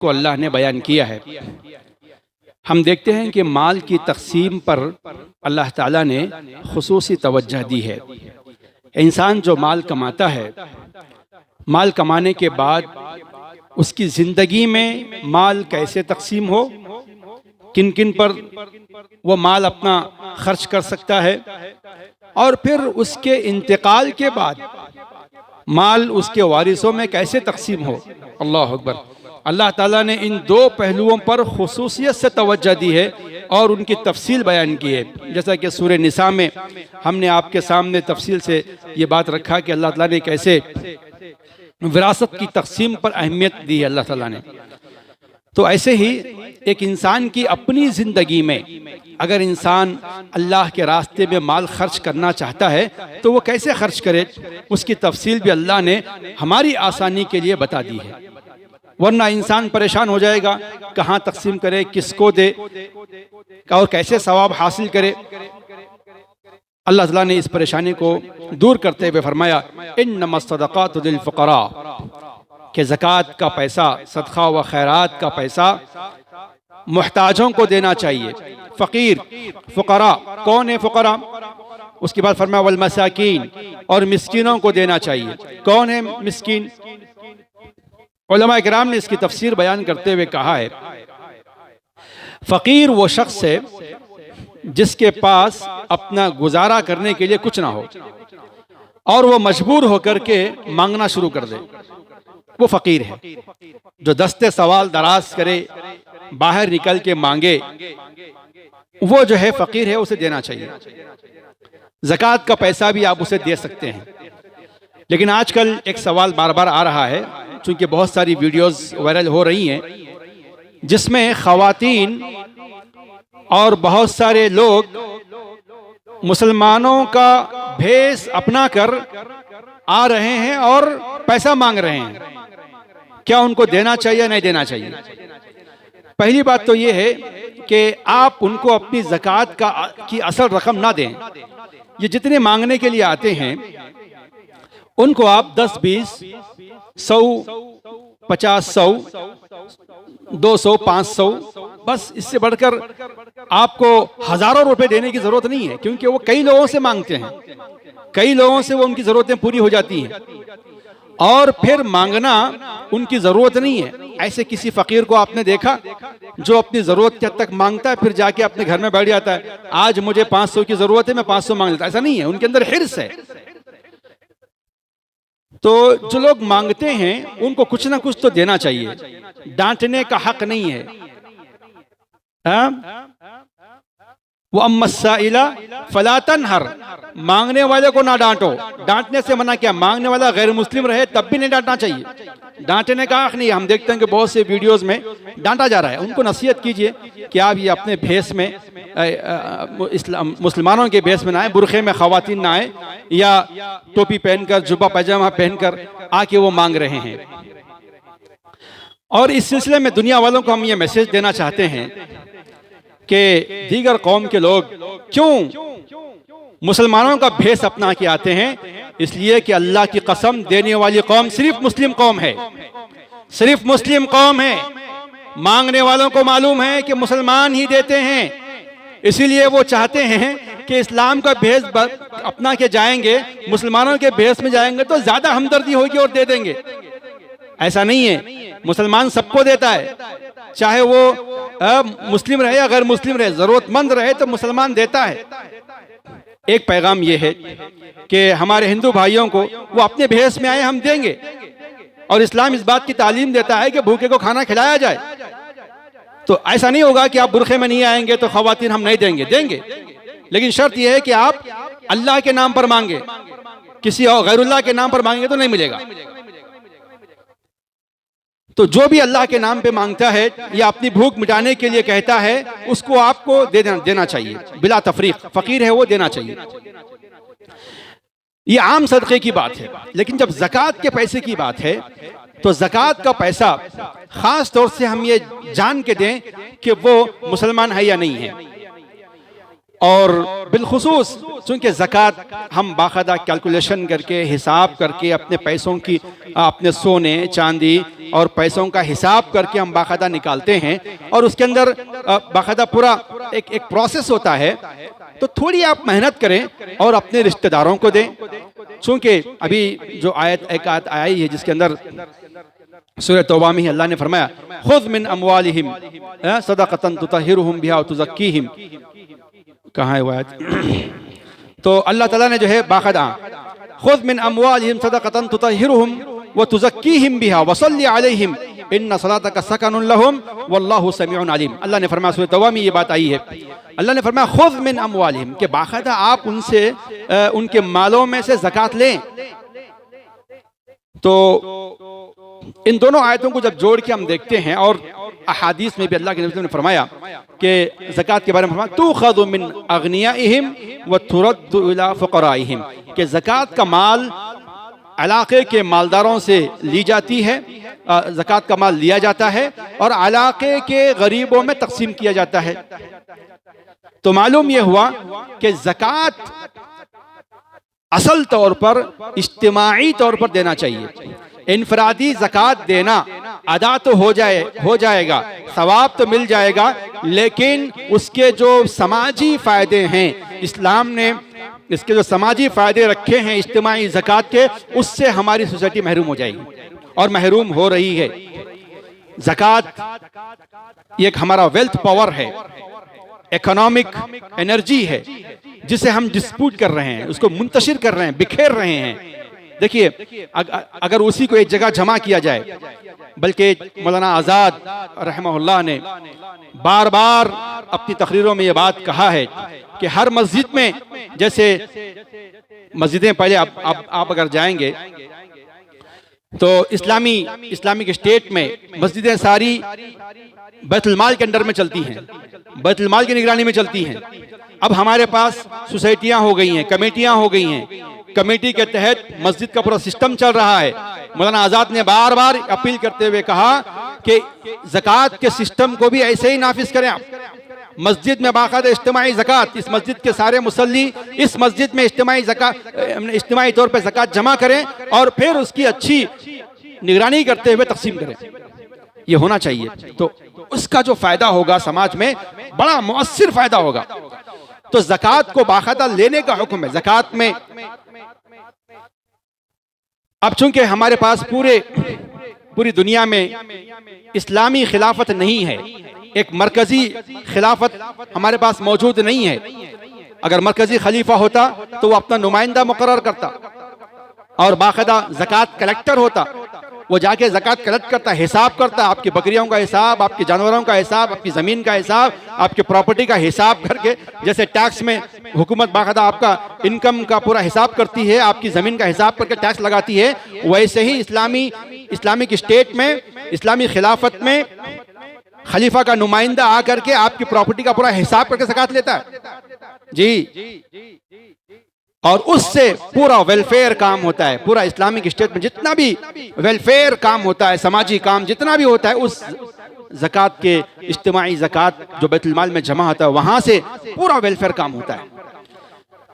को अल्लाह ने बयान किया है। हम देखते हैं कि माल की तकसीम पर अल्लाह ताला ने खुसूसी तवज्जो दी है। इंसान जो माल कमाता है, माल कमाने के बाद उसकी ज़िंदगी में माल कैसे तकसीम हो, किन किन पर वो माल अपना खर्च कर सकता है, और फिर उसके इंतकाल के बाद माल उसके वारिसों में कैसे तकसीम हो। अल्लाह अकबर। अल्लाह ताला ने इन दो पहलुओं पर खुसूसियत से तवज्जो दी है और उनकी तफसील बयान की है। जैसा कि सूरह निसा में हमने आपके सामने तफसील से ये बात रखा कि अल्लाह ताला ने कैसे विरासत की तकसीम पर अहमियत दी है अल्लाह ताला ने। तो ऐसे ही एक इंसान की अपनी ज़िंदगी में अगर इंसान अल्लाह के रास्ते में माल खर्च करना चाहता है तो वो कैसे खर्च करे, उसकी तफसील भी अल्लाह ने हमारी आसानी के लिए बता दी है। वरना इंसान परेशान हो जाएगा, कहाँ तकसीम करे, किसको दे और कैसे सवाब हासिल करे। अल्लाह ताला ने इस परेशानी को दूर करते हुए फरमाया, इन्नमा सदक़ातु लिल फ़ुक़रा, कि ज़कात का पैसा, सदका व खैरात का पैसा मुहताजों को देना चाहिए। फ़कीर, फ़ुक़रा, कौन है फ़ुक़रा? उसके बाद फरमाया वल मसाकीन, और मिस्कीनों को देना चाहिए। कौन है मिस्कीन? उलमा किराम ने इसकी तफसीर बयान करते हुए कहा है, फ़कीर वो शख्स है जिसके पास अपना गुजारा करने के लिए कुछ ना हो और वो मजबूर होकर के मांगना शुरू कर दे, वो फ़कीर है। जो दस्ते सवाल दराज करे, बाहर निकल के मांगे, वो जो है फ़कीर है, उसे देना चाहिए। ज़कात का पैसा भी आप उसे दे सकते हैं। लेकिन आजकल एक सवाल बार बार आ रहा है, चूँकि बहुत सारी वीडियोस वायरल हो रही हैं जिसमें ख़वातीन और बहुत सारे लोग मुसलमानों का भेष अपना कर आ रहे हैं और पैसा मांग रहे हैं। क्या उनको देना चाहिए, नहीं देना चाहिए? पहली बात तो ये है कि आप उनको अपनी ज़कात की असल रकम ना दें। ये जितने मांगने के लिए आते हैं उनको आप 10, 20, 100, 50, 100, 200, 500, बस इससे बढ़कर आपको हजारों रुपए देने की जरूरत नहीं है, क्योंकि वो कई लोगों से मांगते हैं, कई लोगों से वो उनकी जरूरतें पूरी हो जाती हैं और फिर मांगना उनकी जरूरत नहीं है। ऐसे किसी फकीर को आपने देखा जो अपनी जरूरत के हद तक मांगता है, फिर जाके अपने घर में बैठ जाता है, आज मुझे 500 की जरूरत है, मैं 500 मांग लेता? ऐसा नहीं है, उनके अंदर हिर्स है। तो जो लोग मांगते हैं उनको कुछ ना कुछ तो देना चाहिए, डांटने का हक नहीं है। वो अम्मस्साइला फला तनहर, मांगने वाले को ना डांटो। डांटने से मना किया, मांगने वाला गैर मुस्लिम रहे तब भी नहीं डांटना चाहिए, डांटने का हक नहीं है। हम देखते हैं कि बहुत से वीडियोस में डांटा जा रहा है। उनको नसीहत कीजिए कि आप ये अपने भेष में मुसलमानों के भेष में ना आए, बुरखे में ख़वातीन ना आए, या टोपी पहनकर, जुब्बा पैजामा पहनकर आके वो मांग रहे हैं। और इस सिलसिले में दुनिया वालों को हम ये मैसेज देना चाहते हैं कि दीगर कौम के लोग क्यों मुसलमानों का भेष अपना के आते हैं? इसलिए कि अल्लाह की कसम, देने वाली कौम सिर्फ मुस्लिम कौम है, सिर्फ मुस्लिम कौम है। मांगने वालों को मालूम है कि मुसलमान ही देते हैं, इसीलिए वो चाहते हैं कि इस्लाम का भेष अपना के जाएंगे, मुसलमानों के भेष में जाएंगे तो ज्यादा हमदर्दी होगी और दे देंगे। ऐसा नहीं है, मुसलमान सबको देता है, चाहे वो मुस्लिम रहे या गैर मुस्लिम रहे, जरूरतमंद रहे तो मुसलमान देता है। एक पैगाम ये है कि हमारे हिंदू भाइयों को वो अपने भेष में आए, हम देंगे। और इस्लाम इस बात की तालीम देता है कि भूखे को खाना खिलाया जाए। तो ऐसा नहीं होगा कि आप बुरखे में नहीं आएंगे तो ख़वातीन हम नहीं देंगे, देंगे, लेकिन शर्त यह है कि आप अल्लाह के नाम पर मांगे, किसी और गैरुल्लाह के नाम पर मांगेंगे तो नहीं मिलेगा। तो जो भी अल्लाह के नाम पे मांगता है या अपनी भूख मिटाने के लिए कहता है, उसको आपको देना चाहिए बिला तफरीक। फकीर है वो देना चाहिए, ये आम सदक़े की बात है। लेकिन जब ज़कात के पैसे की बात है तो ज़कात का पैसा ख़ास तौर से हम ये जान के दें कि वो मुसलमान है या नहीं है। और बिलखुसूस चूँकि ज़कात हम बाकायदा कैलकुलेशन करके हिसाब करके अपने पैसों की अपने सोने चांदी और पैसों का हिसाब करके हम बाकायदा निकालते हैं और उसके अंदर बाकायदा पूरा एक प्रोसेस होता है। तो थोड़ी आप मेहनत करें और अपने रिश्तेदारों को दें। चूँकि अभी जो एक आयत आई है जिसके अंदर सूरह तौबा में ही अल्लाह ने फरमाया खुद मिन अमवालिहिम सदक़तन तुतहिरुहुम बिहा व तुज़क्कीहिम, कहाँ है वो आयत? तो अल्लाह ताला ने जो है बाकायदा खुद मिन अमवालिहिम सदक़तन तुतहिरुहुम व तुज़क्कीहिम बिहा वसल्लि अलैहिम इन्ना सलातका सकनुन लहुम वल्लाहु समीउन अलीम। अल्लाह ने फरमाया, सूरह तौबा में ये बात आई है। अल्लाह ने फरमाया खुद मिन अमवालिहिम, के बाकायदा आप उनसे उनके मालों में से ज़कात लें। तो इन दोनों आयतों को जब जोड़ के हम देखते हैं और अहादीस में भी अल्लाह के नबी ने फरमाया कि ज़कात के बारे में फरमाया तुख़ज़ु मिन अग़नियाइहिम व तुरद्दु इला फ़ुक़राइहिम, कि ज़कात का माल इलाके के मालदारों से ली जाती है, ज़कात का माल लिया जाता है और इलाके के गरीबों में तकसीम किया जाता है। तो मालूम यह हुआ कि ज़कात असल तौर पर इज्तिमाई तौर पर देना चाहिए। इनफरादी ज़कात देना अदा तो हो जाएगा, सवाब तो मिल जाएगा, लेकिन उसके जो समाजी फ़ायदे हैं, इस्लाम ने इसके जो समाजी फ़ायदे रखे हैं इज्तिमाई ज़कात के, उससे हमारी सोसाइटी महरूम हो जाएगी और महरूम हो रही है। ज़कात एक हमारा वेल्थ पावर है, इकोनॉमिक एनर्जी है, जिसे हम डिस्प्यूट कर रहे हैं, उसको मुंतशिर कर रहे हैं, बिखेर रहे हैं। देखिए अगर उसी को एक जगह जमा किया जाए, बल्कि मौलाना आज़ाद रहमहुल्लाह ने बार बार अपनी तकरीरों में ये बात कहा है कि हर मस्जिद में, जैसे मस्जिदें पहले आप अगर जाएंगे तो इस्लामिक स्टेट में मस्जिदें सारी बैतुल माल के अंडर में चलती हैं, बैतुल माल की निगरानी में चलती हैं। अब हमारे पास सोसाइटियां हो गई हैं, कमेटियां हो गई हैं, कमेटी के तहत मस्जिद का पूरा सिस्टम चल रहा है। मौलाना आज़ाद ने बार बार अपील करते हुए कहा कि ज़कात के सिस्टम को भी ऐसे ही नाफिज करें आप। मस्जिद में बाकायदा इज्तिमाई ज़कात, इस मस्जिद के सारे मुसल्ली इस मस्जिद में इज्तिमाई तौर पर ज़कात जमा करें और फिर उसकी अच्छी निगरानी करते हुए तकसीम करें। ये होना चाहिए। तो उसका जो फायदा होगा समाज में बड़ा मुअस्सिर फायदा होगा। तो ज़कात को बाकायदा लेने का हुक्म है। ज़कात में अब चूंकि हमारे पास पूरी दुनिया में इस्लामी खिलाफत नहीं है, एक मरकजी खिलाफत हमारे पास मौजूद नहीं है। अगर मरकजी खलीफा होता तो वो अपना नुमाइंदा मुकर्रर करता और बाकायदा ज़कात कलेक्टर होता, वो जाके ज़कात कलेक्ट करता, हिसाब करता, आपकी बकरियों का हिसाब, आपके जानवरों का हिसाब, आपकी ज़मीन का हिसाब, आपके प्रॉपर्टी का हिसाब करके, जैसे टैक्स में हुकूमत बाकायदा आपका इनकम का पूरा हिसाब करती है, आपकी ज़मीन का हिसाब करके टैक्स लगाती है, वैसे ही इस्लामिक स्टेट में, इस्लामी खिलाफत में खलीफा का नुमाइंदा आकर के आपकी प्रॉपर्टी का पूरा हिसाब करके ज़कात लेता है जी, और उससे पूरा वेलफेयर काम होता है। पूरा इस्लामिक स्टेट में जितना भी वेलफेयर काम होता है, समाजी काम जितना भी होता है, उस ज़कात के इज्तिमाई ज़कात जो बैतुल माल में जमा होता है, वहां से पूरा वेलफेयर काम होता है।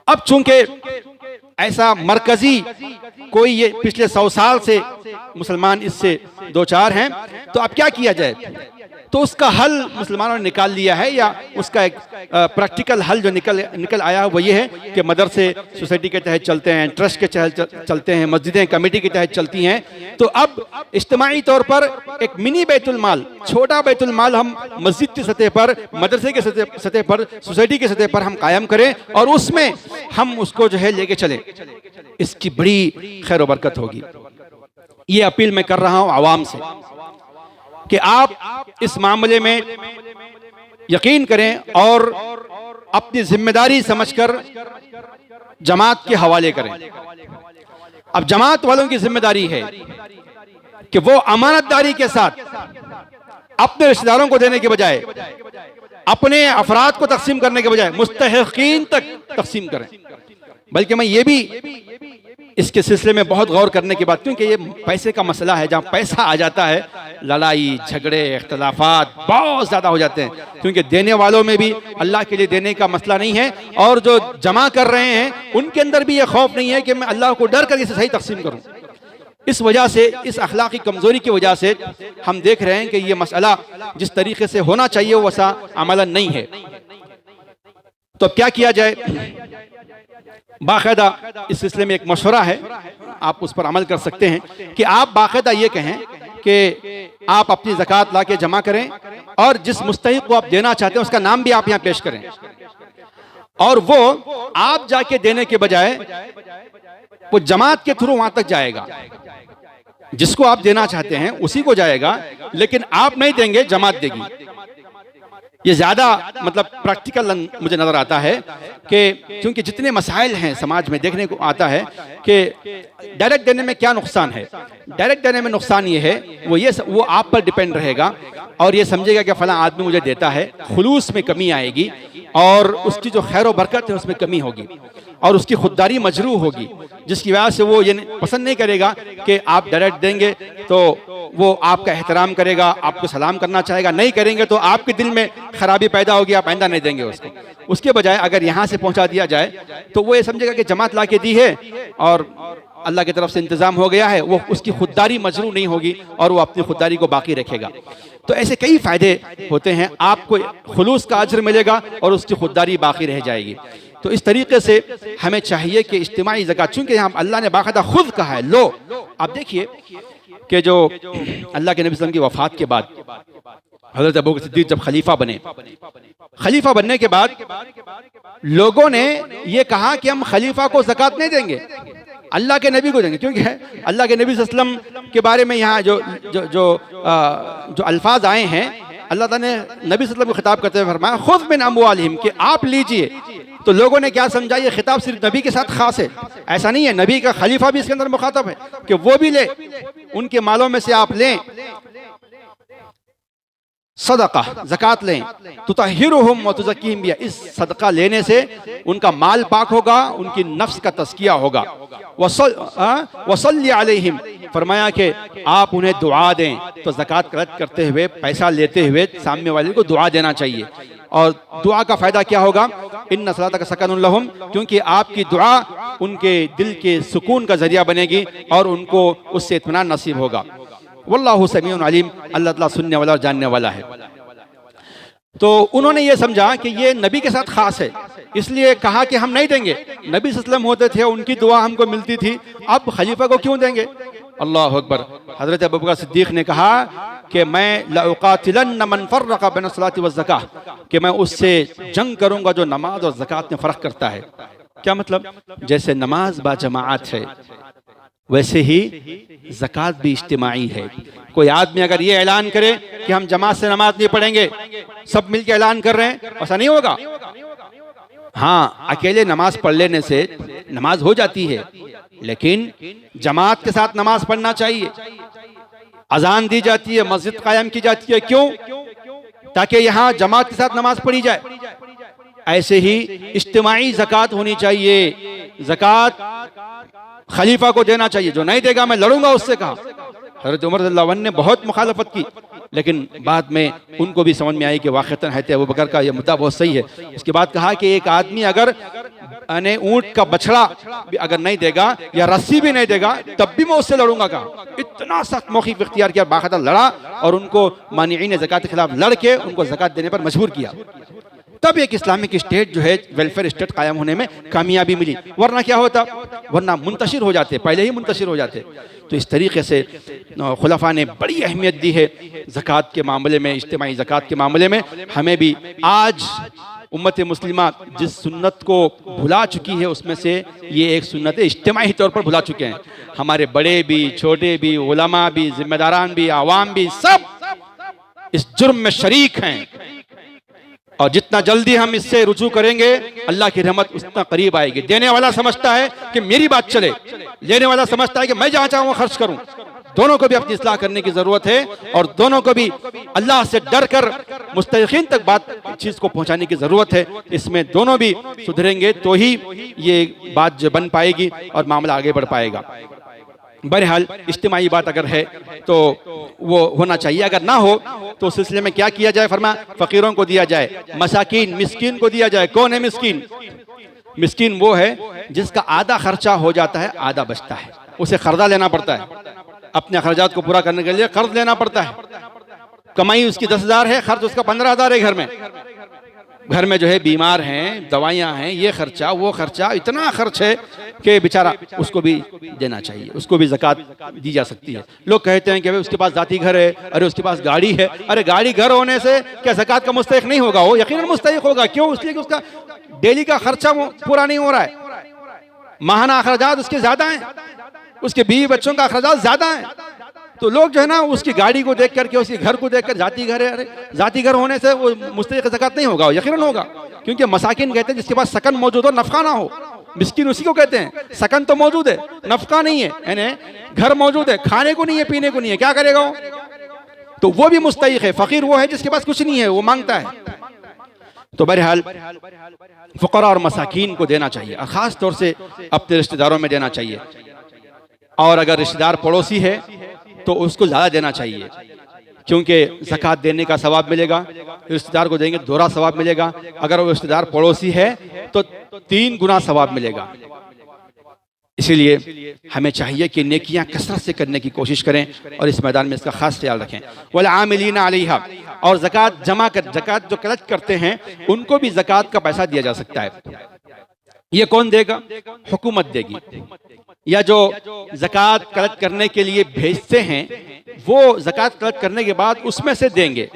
अब चूंकि ऐसा मरकजी कोई ये पिछले 100 साल से मुसलमान इससे दो चार हैं, तो अब क्या किया जाए? तो उसका हल मुसलमानों ने निकाल लिया है, या उसका एक प्रैक्टिकल हल जो निकल आया है वो ये है कि मदरसे सोसाइटी के तहत चलते हैं, ट्रस्ट के तहत चलते हैं, मस्जिदें कमेटी के तहत चलती हैं। तो अब इज्तिमाई तौर पर एक मिनी बैतुल माल, छोटा बैतुल माल हम मस्जिद की सतह पर, मदरसे के सतह पर, सोसाइटी के सतह पर हम कायम करें और उसमें हम उसको जो है लेके चलें। इसकी बड़ी खैर व बरकत होगी। ये अपील मैं कर रहा हूँ आवाम से कि आप इस मामले में यकीन करें और अपनी जिम्मेदारी समझकर जमात के हवाले करें। अब जमात वालों की जिम्मेदारी है कि वो अमानतदारी के साथ अपने रिश्तेदारों को देने के बजाय, अपने अफराद को तकसीम करने के बजाय मुस्तहिकीन तक तकसीम करें। बल्कि मैं ये भी इसके सिलसिले में बहुत गौर करने के बाद, क्योंकि ये पैसे का मसला है, जहाँ पैसा आ जाता है लड़ाई झगड़े इख्तलाफात बहुत ज़्यादा हो जाते हैं, क्योंकि देने वालों में भी अल्लाह के लिए देने का मसला नहीं है, और जो जमा कर रहे हैं उनके अंदर भी ये खौफ नहीं है कि मैं अल्लाह को डर कर इसे सही तकसीम करूँ। इस वजह से, इस अखलाकी कमज़ोरी की वजह से हम देख रहे हैं कि ये मसला जिस तरीके से होना चाहिए वैसा अमलन नहीं है। तो अब क्या किया जाए? बाकायदा इस सिलसिले में एक मशवरा है, आप उस पर अमल कर सकते हैं कि आप बाकायदा ये कहें कि आप अपनी ज़कात ला के जमा करें और जिस मुस्तहिक को आप देना चाहते हैं उसका नाम भी आप यहाँ पेश करें, और वो आप जाके देने के बजाय वो जमात के थ्रू वहां तक जाएगा, जिसको आप देना चाहते हैं उसी को जाएगा, लेकिन आप नहीं देंगे, जमात देगी। ये ज्यादा मतलब प्रैक्टिकल मुझे नजर आता है कि क्योंकि जितने मसाइल हैं समाज में देखने को आता है कि डायरेक्ट देने में क्या नुकसान है। डायरेक्ट देने में नुकसान ये है, वो आप पर डिपेंड रहेगा और ये समझेगा कि फला आदमी मुझे देता है, खुलूस में कमी आएगी और उसकी जो खैर व बरकत है उसमें कमी होगी और उसकी खुददारी मजरू होगी, जिसकी वजह से वो ये पसंद नहीं करेगा कि आप डायरेक्ट देंगे तो वो आपका एहतराम करेगा, आपको सलाम करना चाहेगा, नहीं करेंगे तो आपके दिल में खराबी पैदा होगी, आप आइंदा नहीं देंगे उसको। उसके बजाय अगर यहाँ से पहुँचा दिया जाए तो वो ये समझेगा कि जमात ला के दी है और अल्लाह की तरफ से इंतज़ाम हो गया है, वो उसकी खुददारी मजरू नहीं होगी और वो अपनी खुददारी को बाकी रखेगा। तो ऐसे कई फ़ायदे होते हैं, आपको खुलूस का अज्र मिलेगा और उसकी खुददारी बाकी रह जाएगी। तो इस तरीके से हमें चाहिए कि इज्तिमाई ज़कात, चूँकि यहाँ अल्लाह ने बाकायदा खुद कहा है, लो। आप देखिए कि जो अल्लाह के नबी सल्लल्लाहु अलैहि वसल्लम की वफ़ात के बाद हज़रत अबू बकर सिद्दीक़ जब खलीफा बने, खलीफा बनने के बाद लोगों ने ये कहा कि हम खलीफा को ज़कात नहीं देंगे, अल्लाह के नबी को देंगे, क्योंकि अल्लाह के नबी सल्लल्लाहु अलैहि वसल्लम के बारे में यहाँ जो अल्फाज आए हैं, अल्लाह ताला ने नबी सल्लल्लाहु अलैहि वसल्लम को खिताब करते हुए फरमाया खुज़ मिन अम्वालिहिम, कि आप लीजिए। तो लोगों ने क्या समझा ये खिताब सिर्फ नबी के साथ खास है, ऐसा नहीं है, नबी का खलीफा भी इसके अंदर मुखातब है कि वो भी ले, उनके मालों में से आप लें सदका, ज़कात लें, तुतहिरुहुम व तुज़क्कीहिम बिहा, इस सदका लेने से उनका माल पाक होगा, उनकी नफ्स का तज़किया होगा। वसल्ली अलैहिम, फरमाया कि आप उन्हें दुआ दें, तो ज़कात कलेक्ट करते हुए, पैसा लेते हुए सामने वाले को दुआ देना चाहिए। और दुआ का फ़ायदा क्या होगा? इन्ना सलातक सकनुन लहुम, क्योंकि आपकी दुआ उनके दिल के सुकून का ज़रिया बनेगी और उनको उससे इत्मीनान नसीब होगा। वल्लाहु समीउन अलीम, अल्लाह ताला सुनने वाला और जानने वाला है। तो उन्होंने ये समझा कि ये नबी के साथ खास है, इसलिए कहा कि हम नहीं देंगे। नबी सल्लल्लाहु अलैहि वसल्लम होते थे, उनकी दुआ हमको मिलती थी, अब खलीफा को क्यों देंगे? अल्लाह अकबर। हज़रत अबू बकर सिद्दीक़ ने कहा कि मैं लउक़ातिलन मन फ़र्रक़ बैन सलाति व ज़कात, कि मैं उससे जंग करूंगा जो नमाज और ज़कात में फ़र्क करता है। क्या मतलब? जैसे नमाज बाजमाअत है वैसे ही ज़कात भी इज्तिमाई है। कोई आदमी अगर ये ऐलान करे कि हम जमात से नमाज नहीं पढ़ेंगे, सब मिलकर ऐलान कर रहे हैं, ऐसा नहीं होगा। हाँ, अकेले नमाज पढ़ लेने से नमाज हो जाती है, लेकिन जमात के साथ नमाज पढ़ना चाहिए। अजान दी जाती है, मस्जिद कायम की जाती है, क्यों? ताकि यहाँ जमात के साथ नमाज पढ़ी जाए। ऐसे ही इज्तिमाई ज़कात होनी चाहिए। ज़कात खलीफा को देना चाहिए, जो नहीं देगा मैं लड़ूंगा उससे। कहा हज़रत उमर रज़ियल्लाहु अन्हु ने बहुत मुखालफत की, लेकिन बाद में उनको भी समझ में आई कि वाक़तन है अबू बकर का यह मुद्दा बहुत सही है। उसके बाद कहा कि एक आदमी अगर ऊँट का बछड़ा भी अगर नहीं देगा या रस्सी भी नहीं देगा तब भी मैं उससे लड़ूंगा। कहा इतना सख्त मौक़िफ़ इख्तियार किया, बाकायदा लड़ा और उनको मानिईन ज़कात के खिलाफ लड़ के उनको ज़कात देने पर मजबूर किया। तब एक इस्लामिक स्टेट जो है, वेलफेयर स्टेट कायम होने में कामयाबी मिली, वरना क्या होता? वरना मुंतशिर हो जाते, पहले ही मुंतशिर हो जाते। तो इस तरीके से खुलफा ने बड़ी अहमियत दी है ज़कात के मामले में, इज्तिमाई ज़कात के मामले में। हमें भी आज उम्मत मुस्लिमा जिस सुन्नत को भुला चुकी है उसमें से ये एक सुन्नत इज्तिमाई तौर पर भुला चुके हैं। हमारे बड़े भी, छोटे भी, उलमा भी, जिम्मेदारान भी, आवाम भी, सब इस जुर्म में शरीक हैं। और जितना जल्दी हम इससे रुजू करेंगे अल्लाह की रहमत उतना करीब आएगी। देने वाला समझता है कि मेरी बात चले, लेने वाला समझता है कि मैं जहाँ चाहूँ खर्च करूँ। दोनों को भी अपनी इस्लाह करने की जरूरत है और दोनों को भी अल्लाह से डर कर मुस्तहिकीन तक बात चीज़ को पहुंचाने की ज़रूरत है। इसमें दोनों भी सुधरेंगे तो ही ये बात जो बन पाएगी और मामला आगे बढ़ पाएगा। बहरहाल इज्तिमाई बात अगर है तो वो होना चाहिए, अगर ना हो तो उस सिलसिले में क्या किया जाए? फरमाया फ़कीरों को दिया जाए, मसाकीन मिस्कीन को दिया जाए। कौन है मिस्कीन? मिस्कीन वो है जिसका आधा खर्चा हो जाता है, आधा बचता है, उसे कर्जा लेना पड़ता है, अपने अखराजात को पूरा करने के लिए कर्ज लेना पड़ता है। कमाई उसकी 10,000 है, खर्च उसका 15,000 है। घर में जो है बीमार हैं, दवाइयाँ हैं, ये खर्चा वो खर्चा, इतना खर्च है कि बेचारा उसको भी देना चाहिए, उसको भी ज़कात दी जा सकती है। लोग कहते हैं कि भाई उसके पास जाती घर है, अरे उसके पास गाड़ी है। अरे गाड़ी घर होने से क्या ज़कात का मुस्तहिक नहीं होगा? वो यकीनन मुस्तहिक होगा। क्यों? इसलिए कि उसका डेली का खर्चा पूरा नहीं हो रहा है, माहाना अखराजात उसके ज़्यादा हैं, उसके बीवी बच्चों का अखराजात ज़्यादा हैं। तो लोग जो है ना उसकी गाड़ी को देख करके, उसके घर को देख कर, जाती घर है, अरे जाती घर होने से वो मुस्तहिक ज़कात नहीं होगा, यकीनन होगा। क्योंकि मसाकिन कहते हैं जिसके पास सकन मौजूद हो, नफ़का ना हो। मिस्किन उसी को कहते हैं, सकन तो मौजूद है, नफ़का नहीं है, यानी घर मौजूद है, खाने को नहीं है, पीने को नहीं है, क्या करेगा वो? तो वो भी मुस्तहिक है। फ़कीर वो है जिसके पास कुछ नहीं है, वो मांगता है। तो बहरहाल फ़ुक़रा और मसाकीन को देना चाहिए, और ख़ास तौर से अपने रिश्तेदारों में देना चाहिए। और अगर रिश्तेदार पड़ोसी है तो उसको ज़्यादा देना चाहिए, क्योंकि ज़कात देने का सवाब मिलेगा, रिश्तेदार को देंगे दोहरा सवाब मिलेगा। अगर वो रिश्तेदार पड़ोसी है तो 3 गुना सवाब मिलेगा। इसीलिए हमें चाहिए कि नेकियां कसरत से करने की कोशिश करें और इस मैदान में इसका खास ख्याल रखें। वल आमिलीना अलैहा, और ज़कात ज़कात जो कलेक्ट करते हैं उनको भी ज़कात का पैसा दिया जा सकता है। ये कौन देगा? हुकूमत देगी, या जो ज़कात कलेक्ट करने के लिए भेजते हैं वो ज़कात कलेक्ट करने के बाद उसमें से देंगे।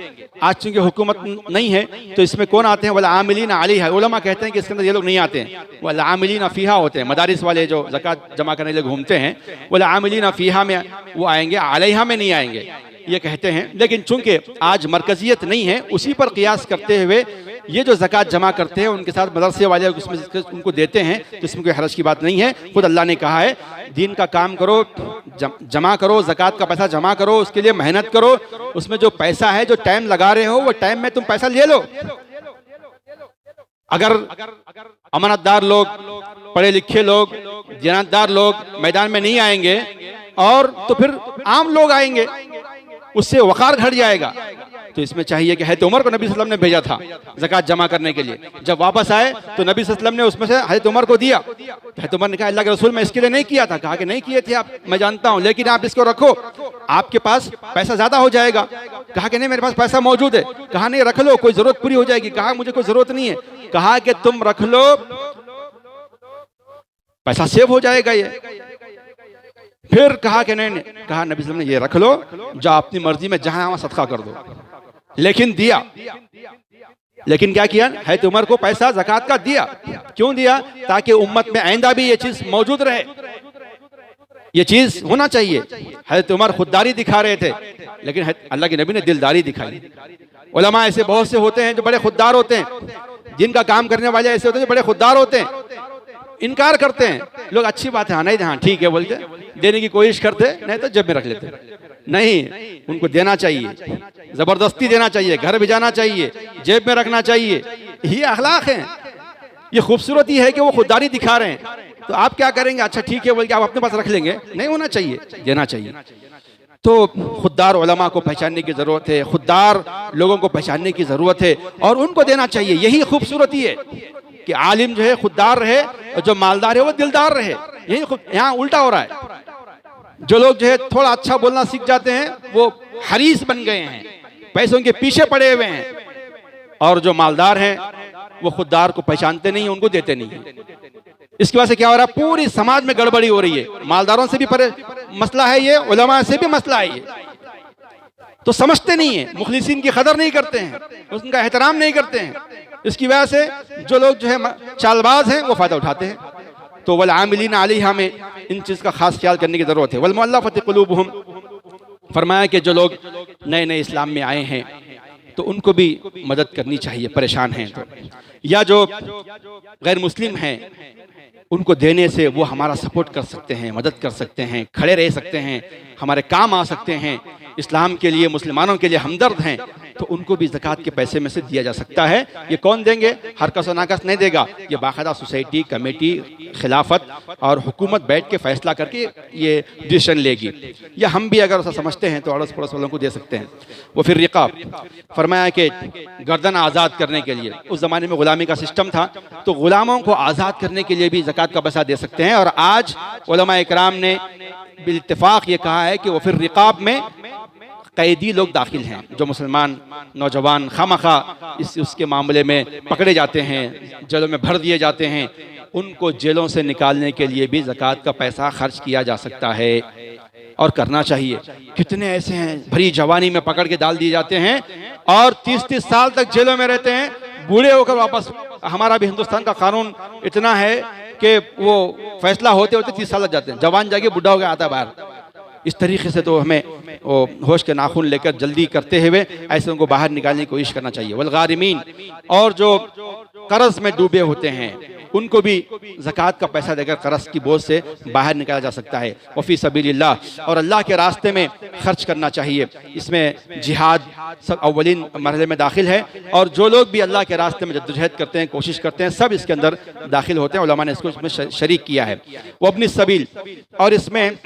आज चूंकि हुकूमत नहीं है तो इसमें कौन आते हैं? वल आमिलीना अलैहा। उलमा कहते हैं कि इसके अंदर ये लोग नहीं आते हैं, वल आमिलीना फ़ीहा होते हैं। मदारिस वाले जो ज़कात जमा करने के लिए घूमते हैं, वल आमिलीना फ़ीहा में वो आएंगे, अलैहा में नहीं आएंगे, ये कहते हैं। लेकिन चूंकि आज मरकजियत नहीं है, उसी पर क़ियास करते हुए ये जो ज़कात जमा करते हैं उनके साथ मदरसे वाले उसमें उनको देते हैं, तो इसमें कोई हरज की बात नहीं है। खुद अल्लाह ने कहा है दीन का काम करो, जमा करो, ज़कात का पैसा जमा करो, उसके लिए मेहनत करो, उसमें जो पैसा है, जो टाइम लगा रहे हो, वो टाइम में तुम पैसा ले लो। अगर अमानतदार लोग, पढ़े लिखे लोग, जनातदार लोग मैदान में नहीं आएंगे और तो फिर आम लोग आएंगे, उससे वक़ार घट जाएगा। तो इसमें चाहिए कि हज़रत उमर को नबी सल्लल्लाहु अलैहि वसल्लम ने भेजा था ज़कात जमा करने के लिए। जब वापस आए तो नबी सल्लल्लाहु अलैहि वसल्लम ने उसमें से हज़रत उमर को दिया। हज़रत उमर ने कहा अल्लाह के रसूल मैं इसके लिए नहीं किया था। कहा कि नहीं किए थे आप, मैं जानता हूँ, लेकिन आप इसको रखो, आपके पास पैसा ज़्यादा हो जाएगा। कहा कि नहीं मेरे पास पैसा मौजूद है। कहा नहीं रख लो, कोई ज़रूरत पूरी हो जाएगी। कहा मुझे कोई ज़रूरत नहीं है। कहा कि तुम रख लो, पैसा सेव हो जाएगा ये। फिर कहा कि नहीं, कहा नबी सल्लल्लाहु अलैहि वसल्लम ने ये रख लो, जो अपनी मर्जी में जहां वहां सदका कर दो। लेकिन दिया, लेकिन क्या किया? हज़रत उमर को पैसा ज़कात का दिया। क्यों दिया? ताकि उम्मत में आइंदा भी ये चीज मौजूद रहे, ये चीज होना चाहिए। हज़रत उमर खुददारी दिखा रहे थे, लेकिन अल्लाह के नबी ने दिलदारी दिखाई। उलमा ऐसे बहुत से होते हैं जो बड़े खुददार होते हैं, जिनका काम करने वाले ऐसे होते हैं जो बड़े खुददार होते हैं, इनकार करते हैं। लोग अच्छी बात है, हाँ नहीं हाँ ठीक है बोलते, देने की कोशिश करते, नहीं तो जेब में रख लेते। नहीं, उनको देना चाहिए, जबरदस्ती देना चाहिए, घर भिजाना चाहिए, जेब में रखना चाहिए। ये अखलाक है, ये खूबसूरती है कि वो खुददारी दिखा रहे हैं। तो आप क्या करेंगे? अच्छा ठीक है बोल के आप अपने पास रख लेंगे? नहीं होना चाहिए, देना चाहिए। तो खुददार उलमा को पहचानने की ज़रूरत है, खुददार लोगों को पहचानने की ज़रूरत है और उनको देना चाहिए। यही खूबसूरती है कि आलिम जो है खुददार रहे और जो मालदार है वो दिलदार रहे। यही यहाँ उल्टा हो रहा है। जो लोग जो है थोड़ा अच्छा बोलना सीख जाते हैं वो हरीस बन गए हैं, पैसों के पीछे पड़े हुए हैं, और जो मालदार हैं वो खुददार को पहचानते नहीं, उनको देते नहीं। इसकी वजह से क्या हो रहा है? पूरी समाज में गड़बड़ी हो रही है। मालदारों से भी मसला है ये, उलमा से भी मसला है ये। तो समझते नहीं है, मुखलिसीन की कदर नहीं करते हैं, उनका एहतराम नहीं करते हैं। इसकी वजह से जो लोग जो है चालबाज हैं वो फायदा उठाते हैं। तो वल आमिलीना अलैहा में इन चीज़ का खास ख्याल करने की ज़रूरत है। वल मुअल्लफ़ति क़ुलूबुहुम, फरमाया कि जो लोग नए नए इस्लाम में आए हैं तो उनको भी मदद करनी चाहिए, परेशान हैं तो, या जो गैर मुस्लिम हैं उनको देने से वो हमारा सपोर्ट कर सकते हैं, मदद कर सकते हैं, खड़े रह सकते हैं, हमारे काम आ सकते हैं, इस्लाम के लिए, मुसलमानों के लिए हमदर्द हैं। तो उनको भी ज़कात के पैसे में से दिया जा सकता है। ये कौन देंगे? हर कस नाकस नहीं देगा, ये बाकायदा सोसाइटी, कमेटी, खिलाफत और हुकूमत बैठ के फैसला करके ये डिसीजन लेगी, या हम भी अगर ऐसा समझते हैं तो अड़ोस पड़ोस वालों को दे सकते हैं। वो फिर रिकाब फरमाया कि गर्दन आज़ाद करने के लिए, उस ज़माने में ग़ुलामी का सिस्टम था, तो ग़ुलामों को आज़ाद करने के लिए भी ज़कात का पैसा दे सकते हैं। और आज उलमा इकराम ने बिल्इत्तिफ़ाक़ ये कहा है कि वो फिर रिकाब में कैदी लोग दाखिल हैं, जो मुसलमान नौजवान खामखा उसके मामले में पकड़े जाते हैं, जेलों में भर दिए जाते हैं, उनको जेलों से निकालने के लिए भी ज़कात का पैसा खर्च किया जा सकता है और करना चाहिए। कितने ऐसे हैं भरी जवानी में पकड़ के डाल दिए जाते हैं और 30-30 साल तक जेलों में रहते हैं, बूढ़े होकर वापस। हमारा भी हिंदुस्तान का कानून इतना है कि वो फैसला होते होते 30 साल लग जाते हैं, जवान जाके बुढ़ा हो गया आता है बाहर। इस तरीके से तो हमें होश के नाखून लेकर जल्दी करते हुए ऐसे उनको बाहर निकालने की कोशिश करना चाहिए। वलगारिमीन, और जो कर्ज में डूबे होते हैं उनको भी ज़कात का पैसा देकर कर्ज की बोझ से बाहर निकाला जा सकता है। वफ़ी सबीलिल्लाह, और अल्लाह के रास्ते में खर्च करना चाहिए। इसमें जिहाद सब अव्वलीन मरहले में दाखिल है, और जो लोग भी अल्लाह के रास्ते में जद्दोजहद करते हैं, कोशिश करते हैं, सब इसके अंदर दाखिल होते हैं। उलमा ने इसको इसमें शरीक किया है। वो अपनी सबील, और इसमें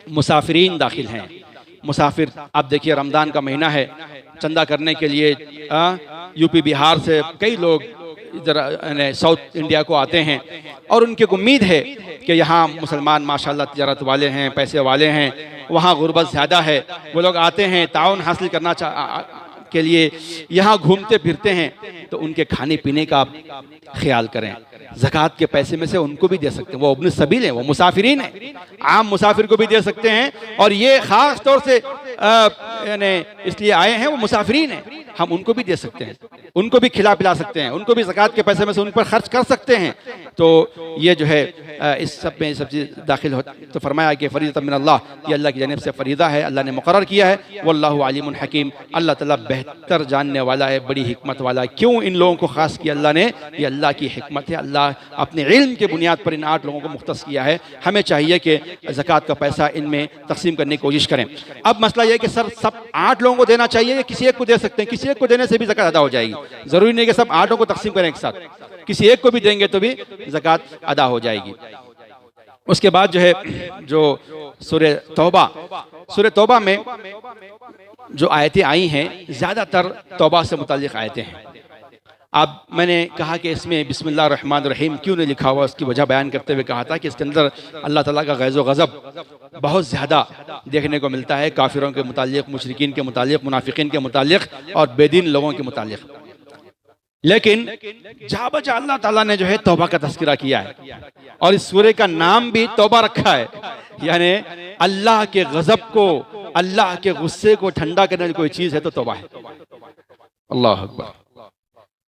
मुसाफिरीन दाखिल हैं। मुसाफिर, आप देखिए रमज़ान का महीना है, चंदा करने के लिए यूपी बिहार से कई लोग इधर साउथ इंडिया को आते हैं, और उनकी उम्मीद है कि यहाँ मुसलमान माशाल्लाह तिजारत वाले हैं, पैसे वाले हैं, वहाँ गुर्बत ज़्यादा है, वो लोग आते हैं ताउन हासिल करना के लिए, यहाँ घूमते फिरते हैं, तो उनके खाने पीने का आप ख्याल करें। ज़कात के पैसे में से उनको भी दे सकते हैं, वो इब्न सबील हैं, वो मुसाफिरीन हैं, आम मुसाफिर को भी दे सकते हैं। और ये ख़ास तौर से इसलिए आए हैं, वो मुसाफिरीन हैं, हम उनको भी दे सकते हैं, उनको भी खिला पिला सकते हैं, उनको भी ज़कात के पैसे में से उन पर खर्च कर सकते हैं। तो ये जो है इस सब में सब चीज़ दाखिल होता। तो फरमाया कि फ़रीज़तन मिन अल्लाह, ये अल्लाह की जानिब से फ़रीदा है, अल्लाह ने मुक़र्रर किया है। वल्लाहु अलीमुन हकीम, अल्लाह ताला बेहतर जानने वाला है, बड़ी हिकमत वाला है। क्यों इन लोगों को ख़ास किया अल्लाह ने? ये अल्लाह की हिकमत है। अल्लाह अपने इल्म के बुनियाद पर इन 8 लोगों को मुख्तस किया है। हमें चाहिए कि ज़कात का पैसा इनमें तकसीम करने की कोशिश करें। अब मसला यह है कि सर सब 8 लोगों को देना चाहिए या किसी एक को दे सकते हैं? किसी एक को देने से भी ज़कात अदा हो जाएगी, ज़रूरी नहीं कि सब 8 को तकसीम करें एक साथ, किसी एक को भी देंगे तो भी ज़कात अदा हो जाएगी। उसके बाद जो है, जो सूरह तौबा में जो आयतें आई हैं, ज़्यादातर तौबा से मुताल्लिक़ आयतें हैं। अब मैंने कहा कि इसमें बिस्मिल्लाह रहमान रहीम क्यों नहीं लिखा हुआ, उसकी वजह बयान करते हुए कहा था कि इसके अंदर अल्लाह ताला का गैज़ व गज़ब बहुत ज़्यादा देखने को मिलता है, काफिरों के मुताल्लिक़, मुशरिकीन के मुताल्लिक़, मुनाफिकीन के मुताल्लिक़ और बेदीन लोगों के मुताल्लिक़। लेकिन जहाँ बजा अल्लाह ताला ने जो है तौबा का तज़किरा किया है, और इस सूरह का नाम भी तौबा रखा है, यानी अल्लाह के गज़ब को, अल्लाह के गुस्से को ठंडा करने की कोई चीज़ है तो तौबा है। अल्लाह अकबर।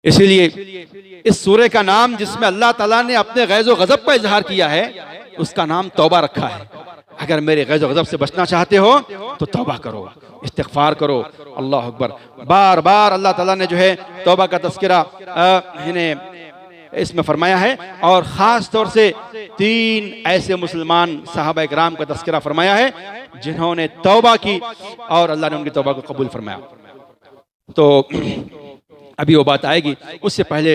इसीलिए इस सूरह का नाम, जिसमें अल्लाह ताला ने अपने गैज़ व गज़ब का इजहार किया है, उसका नाम तौबा रखा है। अगर मेरे गैज़ व गज़ब से बचना चाहते हो तो तौबा करो, इस्तिग़फ़ार करो। अल्लाह अकबर। बार बार अल्लाह ताला ने जो है तौबा का तज़किरा इसमें फरमाया है, और ख़ास तौर से 3 ऐसे मुसलमान सहाबा इकराम का तज़किरा फरमाया है जिन्होंने तौबा की और अल्लाह ने उनकी तौबा को कबूल फरमाया। तो अभी वो बात आएगी, उससे पहले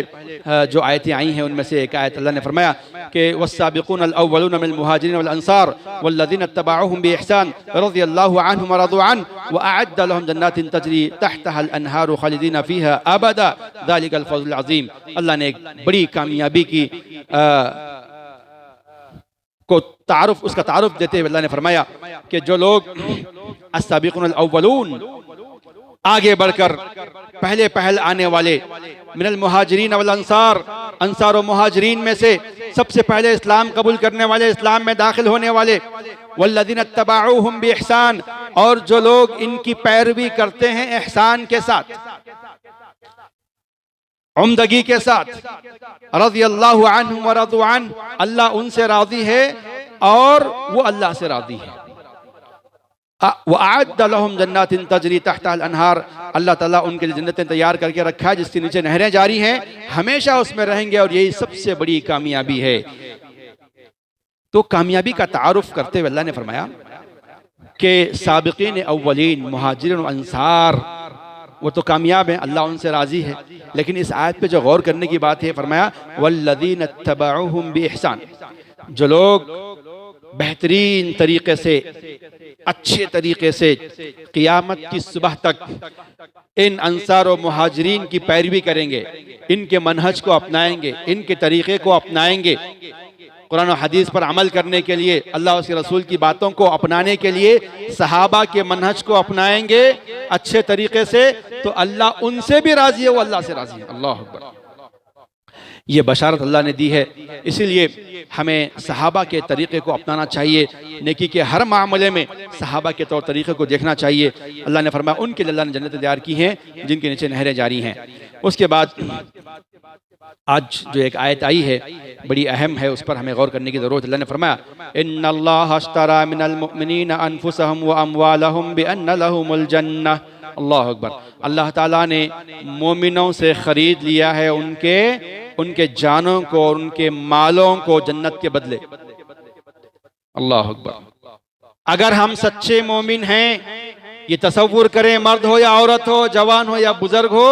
जो आयतें आई हैं उनमें से एक आयत अल्लाह ने फरमाया कि वस्साबिक़ून अल-अव्वलून मिनल मुहाजिरीन वल अंसार वल्लज़ीना इत्तबअूहुम बिइहसान रज़ियल्लाहु अन्हुम व रज़ू अन्हु व अअद्द लहुम जन्नातिन तजरी तहतहा अल-अनहारु खालिदीन फ़ीहा अबदा ज़ालिकल फ़ज़्लुल अज़ीम। अल्लाह ने एक बड़ी कामयाबी की उसका तारुफ देते हुए अल्लाह ने फरमाया कि जो लोग अस्साबिक़ून अल-अव्वलून, आगे बढ़कर पहले पहल आने वाले, मिनल मुहाजिरीन वल अंसार, अंसार और मुहाजिरीन में से सबसे पहले इस्लाम कबूल करने वाले, इस्लाम में दाखिल होने वाले, वल्लज़ीना इत्तबअूहुम बिइहसान, और जो लोग इनकी पैरवी करते हैं एहसान के साथ, उम्दगी के साथ, रज़ियल्लाहु अन्हुम व रज़ू अन्हु, अल्लाह उनसे राज़ी है और वो अल्लाह से राज़ी है। वअअद्द लहुम जन्नातिन तजरी तहतहा अल-अनहार, अल्लाह ताला उनके लिए जन्नतें तैयार करके रखा है जिसके नीचे नहरें जारी हैं, हमेशा उसमें रहेंगे, और यही सबसे बड़ी कामयाबी है। तो कामयाबी का तारुफ करते हुए अल्लाह ने फरमाया कि साबिकीन अव्वलीन, मुहाजिरीन और अंसार, वो तो कामयाब हैं, अल्लाह उनसे राज़ी है। लेकिन इस आयत पे जो गौर करने की बात है, फरमाया वल्लज़ीन इत्तबअूहुम बिइहसान, जो लोग बेहतरीन तरीके से, अच्छे तरीके से क़ियामत की सुबह तक इन अंसार और मुहाजिरीन की पैरवी करेंगे, इनके मनहज को अपनाएंगे, इनके तरीक़े को अपनाएंगे, कुरान और हदीस पर अमल करने के लिए, अल्लाह और उसके रसूल की बातों को अपनाने के लिए सहाबा के मनहज को अपनाएंगे अच्छे तरीके से, तो अल्लाह उनसे भी राज़ी है, वो अल्लाह से राज़ी है। अल्लाह अकबर। ये बशारत अल्लाह ने दी है, इसीलिए हमें सहाबा के तरीक़े को अपनाना चाहिए। नेकी के हर मामले में सहाबा के तौर तरीक़े को देखना चाहिए। अल्लाह ने फरमाया उनके लिए अल्लाह ने जन्नत तैयार की हैं जिनके नीचे नहरें जारी हैं। उसके बाद आज जो एक आयत आई है बड़ी अहम है, उस पर हमें गौर करने की ज़रूरत है। अल्लाह ने फरमाया इन्नल्लाह अश्तरा मिनल मुमिनीन अनफुसहुम व अम्वालहुम बिअन्न लहुमुल जन्नह। अल्लाह अकबर। अल्लाह ताला ने मोमिनों से ख़रीद लिया है उनके जानों को और उनके मालों को जन्नत के बदले। अल्लाह अकबर। अगर हम सच्चे मोमिन हैं, ये तसव्वुर करें, मर्द हो या औरत हो, जवान हो या बुजुर्ग हो,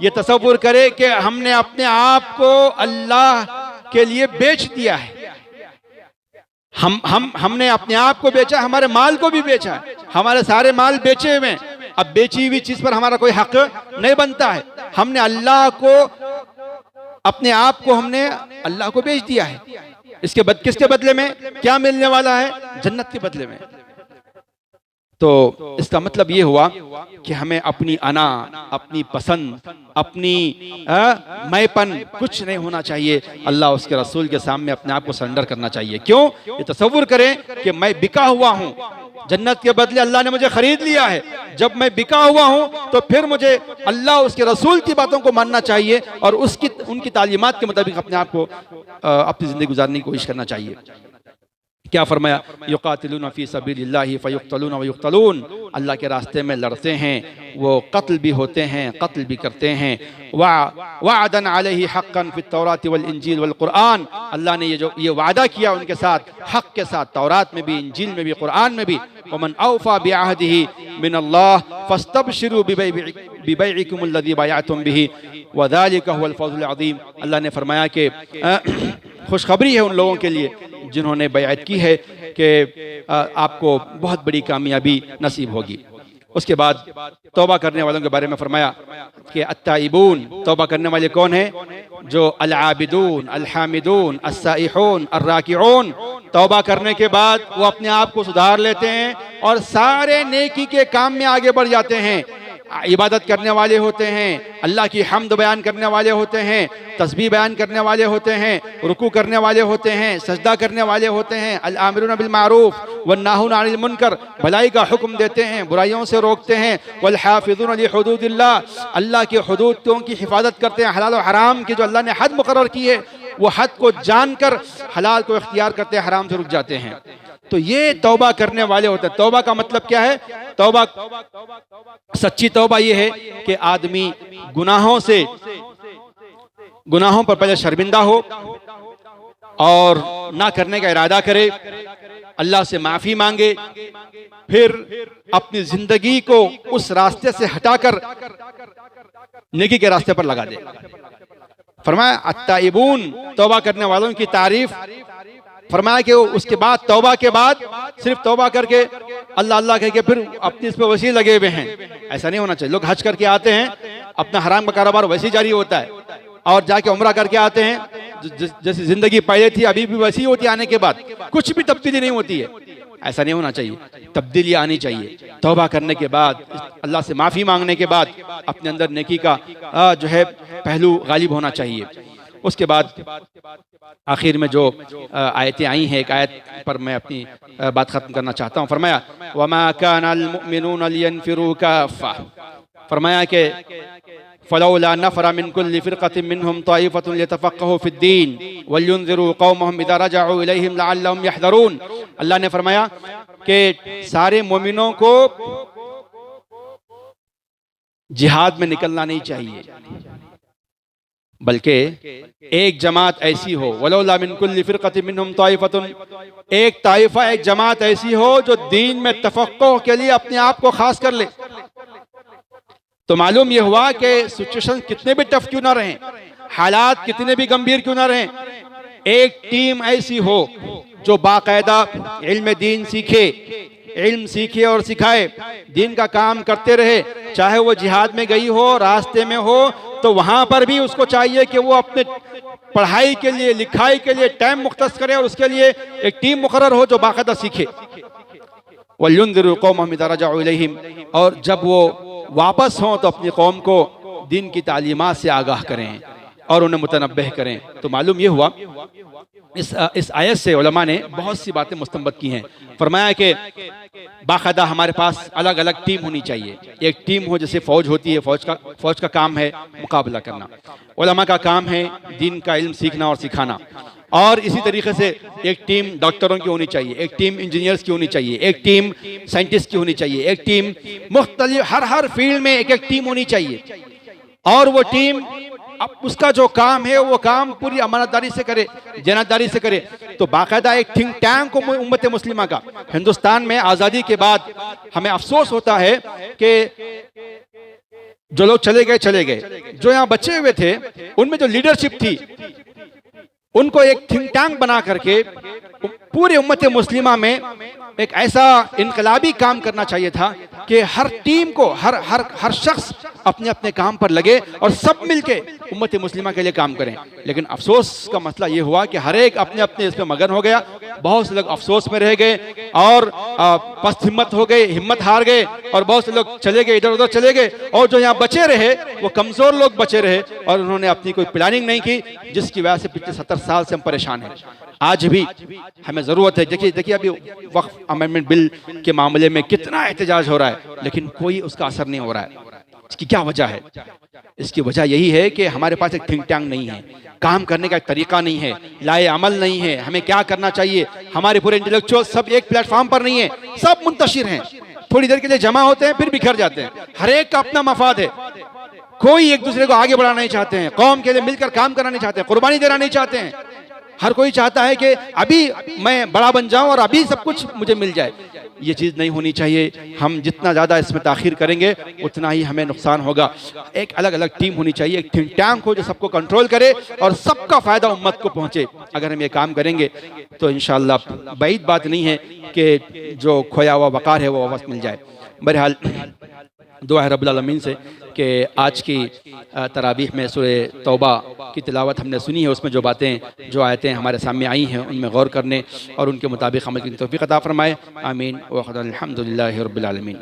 ये तसव्वुर करें कि हमने अपने आप को अल्लाह के लिए बेच दिया है। हमने अपने आप को बेचा, हमारे माल को भी बेचा है, हमारे सारे माल बेचे हुए। अब बेची हुई चीज पर हमारा कोई हक नहीं बनता है। हमने अल्लाह को, अपने आप को हमने अल्लाह को बेच दिया है। किसके बदले में? क्या मिलने वाला है? जन्नत के बदले में। तो इसका मतलब ये हुआ कि हमें अपनी अना, अपनी पसंद, अपनी मैंपन कुछ नहीं होना चाहिए। अल्लाह उसके रसूल के सामने अपने आप को सरेंडर करना चाहिए। क्यों? ये तसव्वुर करें कि मैं बिका हुआ हूँ, जन्नत के बदले अल्लाह ने मुझे खरीद लिया है। जब मैं बिका हुआ हूँ तो फिर मुझे अल्लाह उसके रसूल की बातों को मानना चाहिए और उनकी तालीमात के मुताबिक अपने आप को अपनी ज़िंदगी गुजारने की कोशिश करना चाहिए। क्या फरमाया? युकातिलून फी सबीलिल्लाहि फयुक्तलून व युक्तलून। अल्लाह के रास्ते में लड़ते हैं, वो कत्ल भी होते हैं, कत्ल भी करते हैं। वअदन अलैहि हक़्क़न फित तौरात वल इंजील वल कुरान। अल्लाह ने ये वादा किया उनके साथ, हक़ के साथ, तौरात में भी, इंजील में भी, कुरान में भी। वमन औफ़ा बिअहदिही मिनल्लाह फस्तबशिरू बिबैइकुमुल लज़ी बायअतुम बिही व ज़ालिका हुवल फ़ौज़ुल अज़ीम। अल्लाह ने फरमाया कि खुशखबरी है उन लोगों के लिए जिन्होंने बैअत की है कि आपको बहुत बड़ी कामयाबी नसीब होगी। उसके बाद तौबा करने वालों के बारे में फरमाया कि अत्ताइबून, तौबा करने वाले कौन हैं? जो अल-आबिदून, अल-हामिदून, अस्साइहून, अर्राकिऊन। तौबा करने के बाद वो अपने आप को सुधार लेते हैं और सारे नेकी के काम में आगे बढ़ जाते हैं। इबादत करने वाले होते हैं, अल्लाह की हम्द बयान करने वाले होते हैं, तस्बीह बयान करने वाले होते हैं, रुकू करने वाले होते हैं, सजदा करने वाले होते हैं, अल आमिरून बिल मारूफ वन नाहुन अनिल मुनकर, भलाई का हुक्म देते हैं, बुराइयों से रोकते हैं। वल हाफिज़ून ली हुदूदिल्लाह, अल्लाह की हुदूदों की हिफाजत करते हैं। हलाल और हराम की जो अल्लाह ने हद मुकर्रर की है वो हद को जानकर हलाल को इख्तियार करते हैं, हराम से रुक जाते हैं। तो ये तौबा करने वाले होते हैं। तौबा का मतलब क्या है? तौबा, सच्ची तौबा ये है कि आदमी गुनाहों पर पहले शर्मिंदा हो और ना करने का इरादा करे, अल्लाह से माफी मांगे, फिर अपनी जिंदगी को उस रास्ते से हटाकर नेकी के रास्ते पर लगा दे। फरमाया अत्ताइबून, तौबा करने वालों की तारीफ। फरमाया कि उसके बाद, तौबा के बाद सिर्फ तौबा करके अल्लाह अल्लाह कह के फिर अपनी इस पे वैसे ही लगे हुए हैं, ऐसा नहीं होना चाहिए। लोग हज करके आते हैं, अपना हराम का कारोबार वैसे ही जारी होता है, और जाके उम्रा करके आते हैं, जैसी जिंदगी पहले थी अभी भी वैसी ही होती है, आने के बाद कुछ भी तब्दीली नहीं होती है। ऐसा नहीं होना चाहिए, तब्दीली आनी चाहिए। तौबा करने के बाद, अल्लाह से माफ़ी मांगने के बाद अपने अंदर नेकी का जो है पहलू गालिब होना चाहिए। उसके बाद आखिर में जो आयतें आई हैं, एक आयत पर मैं अपनी बात ख़त्म करना चाहता हूँ। फरमाया वमा कानल मुमिनून लियनफिरू काफ़ा। फरमाया कि फलौला नफ़रा मिन कुल्लि फ़िरक़तिन मिनहुम ताइफ़तुन लियतफ़क़्क़हू फ़िद्दीन वलियुनज़िरू क़ौमहुम इज़ा रजअू इलैहिम लअल्लहुम यहज़रून। अल्लाह ने फरमाया कि सारे मोमिनों को जिहाद में निकलना नहीं चाहिए, बल्कि एक जमात ऐसी हो, वलौला मिन कुल्लि फ़िरक़तिन मिनहुम ताइफ़तुन, एक ताइफ़ा, एक जमात ऐसी हो जो दीन में तफ़क़्क़ुह के लिए अपने आप को खास कर ले। तो मालूम यह हुआ कि सिचुएशन कितने भी टफ क्यों ना रहें, हालात कितने भी गंभीर क्यों ना रहें, एक टीम ऐसी हो जो बाकायदा इल्म दीन सीखे, इल्म सीखे और सिखाए, दीन का काम करते रहे, चाहे वो जिहाद में गई हो, रास्ते में हो, तो वहां पर भी उसको चाहिए कि वो अपने पढ़ाई के लिए, लिखाई के लिए टाइम मुख्तस करे और उसके लिए एक टीम मुकर्रर हो जो बाकायदा सीखे। वल्युन्दिरु कौमहम इज़ा रजअू इलैहिम, और जब वो वापस हों तो अपनी कौम को दीन की तालीमात से आगाह करें और उन्हें मुतनब्बह करें। तो मालूम ये हुआ इस आयत से उलमा ने बहुत सी बातें मुस्तंबत की हैं। फरमाया कि बाकायदा हमारे पास अलग अलग टीम होनी चाहिए। एक टीम हो जैसे फौज होती है, फौज का काम है मुकाबला करना, उलमा का काम है दीन का इल्म सीखना और सिखाना, और इसी तरीके से एक टीम डॉक्टरों की होनी चाहिए, एक टीम इंजीनियर्स की होनी चाहिए, एक टीम साइंटिस्ट की होनी चाहिए, एक टीम मुख्तलिफ हर फील्ड में एक टीम होनी चाहिए। और वो टीम अब उसका जो काम है वो काम पूरी अमानतदारी से करे, जनादारी से करे। तो बाकायदा एक थिंक टैंक को उम्मत मुस्लिमा का हिंदुस्तान में आज़ादी के बाद हमें अफसोस होता है कि जो लोग चले गए, जो यहाँ बचे हुए थे उनमें जो लीडरशिप थी उनको एक थिंक टैंक बना करके पूरे उम्मत मुस्लिमा में एक ऐसा इनकलाबी काम करना चाहिए था कि हर टीम को, हर शख्स अपने अपने काम पर लगे और सब मिलके उम्मत मुस्लिमा के लिए काम करें। लेकिन अफसोस का मसला ये हुआ कि हर एक अपने अपने इसमें मगन हो गया, बहुत से लोग अफसोस में रह गए और पस्त हिम्मत हो गए, हिम्मत हार गए, और बहुत से लोग चले गए, इधर उधर चले गए, और जो यहाँ बचे रहे वो कमज़ोर लोग बचे रहे और उन्होंने अपनी कोई प्लानिंग नहीं की, जिसकी वजह से पिछले 70 साल से हम परेशान हैं। आज भी हमें ज़रूरत है, देखिए अभी वक्फ अमेंडमेंट बिल के मामले में कितना एहतजाज हो रहा है, लेकिन कोई उसका असर नहीं हो रहा है। इसकी क्या वजह है? इसकी वजह यही है कि हमारे पास एक थिंक टैंक नहीं है, काम करने का एक तरीका नहीं है, लाए अमल नहीं है, हमें क्या करना चाहिए, हमारे पूरे इंटेलेक्चुअल सब एक प्लेटफॉर्म पर नहीं है, सब मुंतशिर हैं, थोड़ी देर के लिए जमा होते हैं फिर बिखर जाते हैं, हर एक का अपना मफाद है, कोई एक दूसरे को आगे बढ़ाना नहीं चाहते हैं, कौम के लिए मिलकर काम करना नहीं चाहते हैं, कुर्बानी देना नहीं चाहते हैं। हर कोई चाहता है कि अभी मैं बड़ा बन जाऊं और अभी सब कुछ मुझे मिल जाए। ये चीज़ नहीं होनी चाहिए। हम जितना ज़्यादा इसमें ताख़ीर करेंगे उतना ही हमें नुकसान होगा। एक अलग अलग टीम होनी चाहिए, एक थिंक टैंक हो जो सबको कंट्रोल करे और सबका फ़ायदा उम्मत को पहुँचे। अगर हम ये काम करेंगे तो इंशाअल्लाह बाईद बात नहीं है कि जो खोया हुआ वक़ार है वो वापस मिल जाए। बहरहाल दुआ है रब्बुल आलमीन से कि आज की तरावीह में सूरह तौबा की तिलावत हमने सुनी है, उसमें जो बातें, जो आयतें हमारे सामने आई हैं उनमें गौर करने और उनके मुताबिक अमल की तौफीक अता फरमाए। आमीन व अल्हम्दुलिल्लाहि रब्बिल आलमीन।